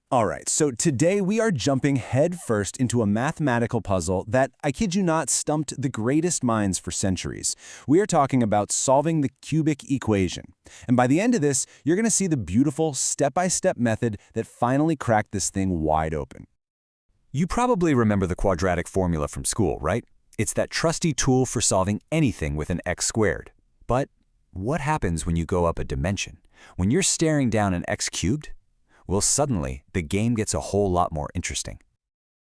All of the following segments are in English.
All right, so today we are jumping headfirst into a mathematical puzzle that, I kid you not, stumped the greatest minds for centuries. We are talking about solving the cubic equation. And by the end of this, you're going to see the beautiful step-by-step method that finally cracked this thing wide open. You probably remember the quadratic formula from school, right? It's that trusty tool for solving anything with an x squared. But what happens when you go up a dimension? When you're staring down an x cubed? Well, suddenly, the game gets a whole lot more interesting.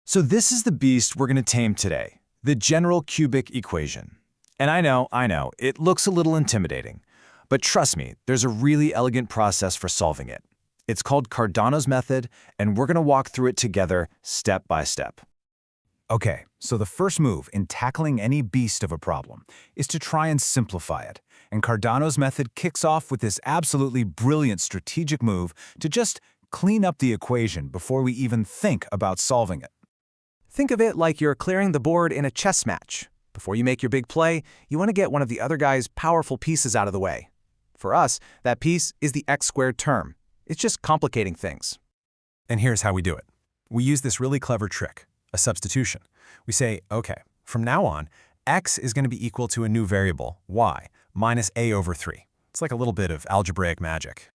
So this is the beast we're going to tame today, the general cubic equation. And I know, it looks a little intimidating. But trust me, there's a really elegant process for solving it. It's called Cardano's method, and we're going to walk through it together step by step. Okay, so the first move in tackling any beast of a problem is to try and simplify it. And Cardano's method kicks off with this absolutely brilliant strategic move to just clean up the equation before we even think about solving it. Think of it like you're clearing the board in a chess match. Before you make your big play, you want to get one of the other guy's powerful pieces out of the way. For us, that piece is the x squared term. It's just complicating things. And here's how we do it. We use this really clever trick, a substitution. We say, okay, from now on, x is going to be equal to a new variable, y, minus a over 3. It's like a little bit of algebraic magic.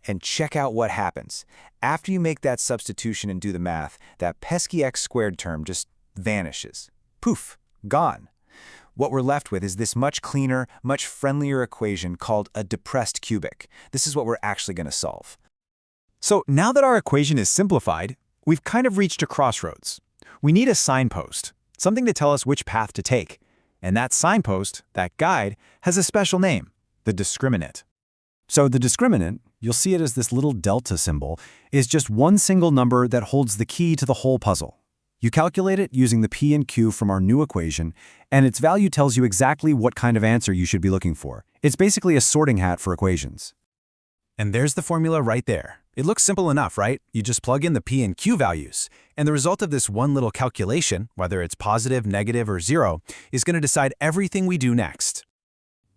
And check out what happens. After you make that substitution and do the math, that pesky x squared term just vanishes. Poof, gone. What we're left with is this much cleaner, much friendlier equation called a depressed cubic. This is what we're actually going to solve. So now that our equation is simplified, we've kind of reached a crossroads. We need a signpost, something to tell us which path to take. And that signpost, that guide, has a special name, the discriminant. So the discriminant, you'll see it as this little delta symbol, is just one single number that holds the key to the whole puzzle. You calculate it using the p and q from our new equation, and its value tells you exactly what kind of answer you should be looking for. It's basically a sorting hat for equations. And there's the formula right there. It looks simple enough, right? You just plug in the p and q values, and the result of this one little calculation, whether it's positive, negative, or 0, is going to decide everything we do next.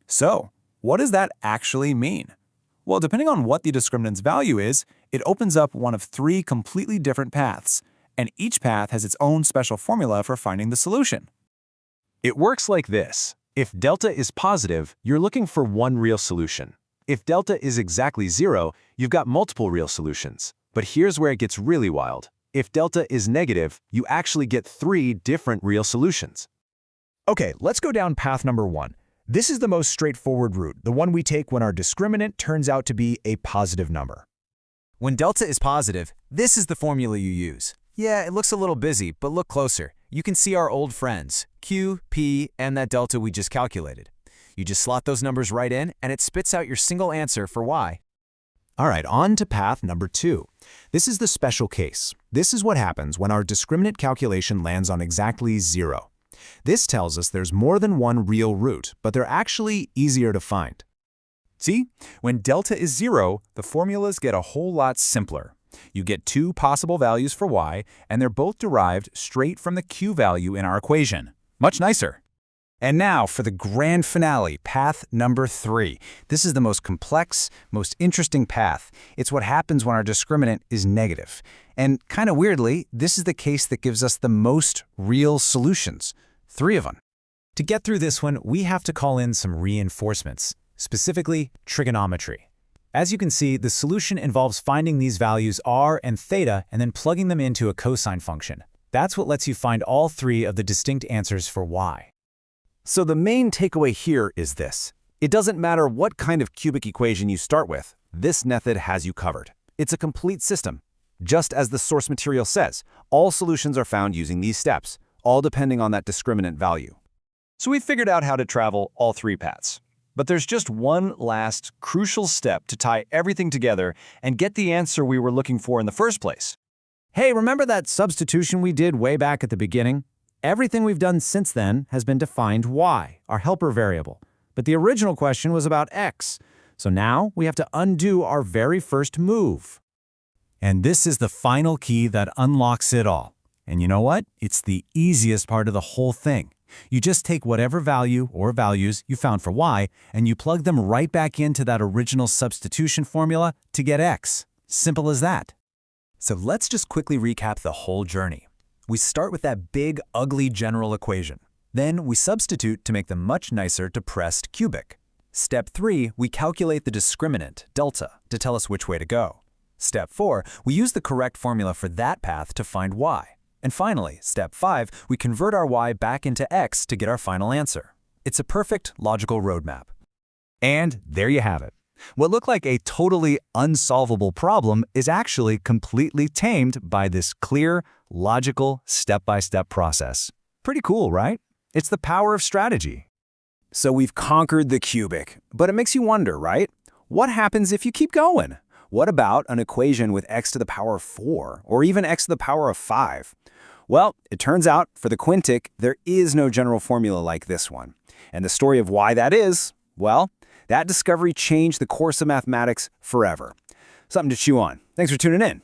So, what does that actually mean? Well, depending on what the discriminant's value is, it opens up one of 3 completely different paths, and each path has its own special formula for finding the solution. It works like this. If delta is positive, you're looking for one real solution. If delta is exactly 0, you've got multiple real solutions. But here's where it gets really wild. If delta is negative, you actually get 3 different real solutions. Okay, let's go down path number 1. This is the most straightforward route, the one we take when our discriminant turns out to be a positive number. When delta is positive, this is the formula you use. Yeah, it looks a little busy, but look closer. You can see our old friends, q, p, and that delta we just calculated. You just slot those numbers right in, and it spits out your single answer for y. All right, on to path number 2. This is the special case. This is what happens when our discriminant calculation lands on exactly 0. This tells us there's more than one real root, but they're actually easier to find. See, when delta is 0, the formulas get a whole lot simpler. You get 2 possible values for y, and they're both derived straight from the q value in our equation. Much nicer. And now for the grand finale, path number 3. This is the most complex, most interesting path. It's what happens when our discriminant is negative. And kind of weirdly, this is the case that gives us the most real solutions. 3 of them. To get through this one, we have to call in some reinforcements, specifically trigonometry. As you can see, the solution involves finding these values r and theta and then plugging them into a cosine function. That's what lets you find all 3 of the distinct answers for y. So the main takeaway here is this. It doesn't matter what kind of cubic equation you start with, this method has you covered. It's a complete system. Just as the source material says, all solutions are found using these steps, all depending on that discriminant value. So we figured out how to travel all 3 paths. But there's just one last crucial step to tie everything together and get the answer we were looking for in the first place. Hey, remember that substitution we did way back at the beginning? Everything we've done since then has been to find y, our helper variable. But the original question was about x. So now we have to undo our very first move. And this is the final key that unlocks it all. And you know what? It's the easiest part of the whole thing. You just take whatever value or values you found for y, and you plug them right back into that original substitution formula to get x. Simple as that. So let's just quickly recap the whole journey. We start with that big, ugly general equation. Then we substitute to make them much nicer depressed cubic. Step 3, we calculate the discriminant, delta, to tell us which way to go. Step 4, we use the correct formula for that path to find y. And finally, step 5, we convert our y back into x to get our final answer. It's a perfect logical roadmap. And there you have it. What looked like a totally unsolvable problem is actually completely tamed by this clear, logical, step-by-step process. Pretty cool, right? It's the power of strategy. So we've conquered the cubic, but it makes you wonder, right? What happens if you keep going? What about an equation with x to the power of 4, or even x to the power of 5? Well, it turns out, for the quintic, there is no general formula like this one. And the story of why that is, well, that discovery changed the course of mathematics forever. Something to chew on. Thanks for tuning in.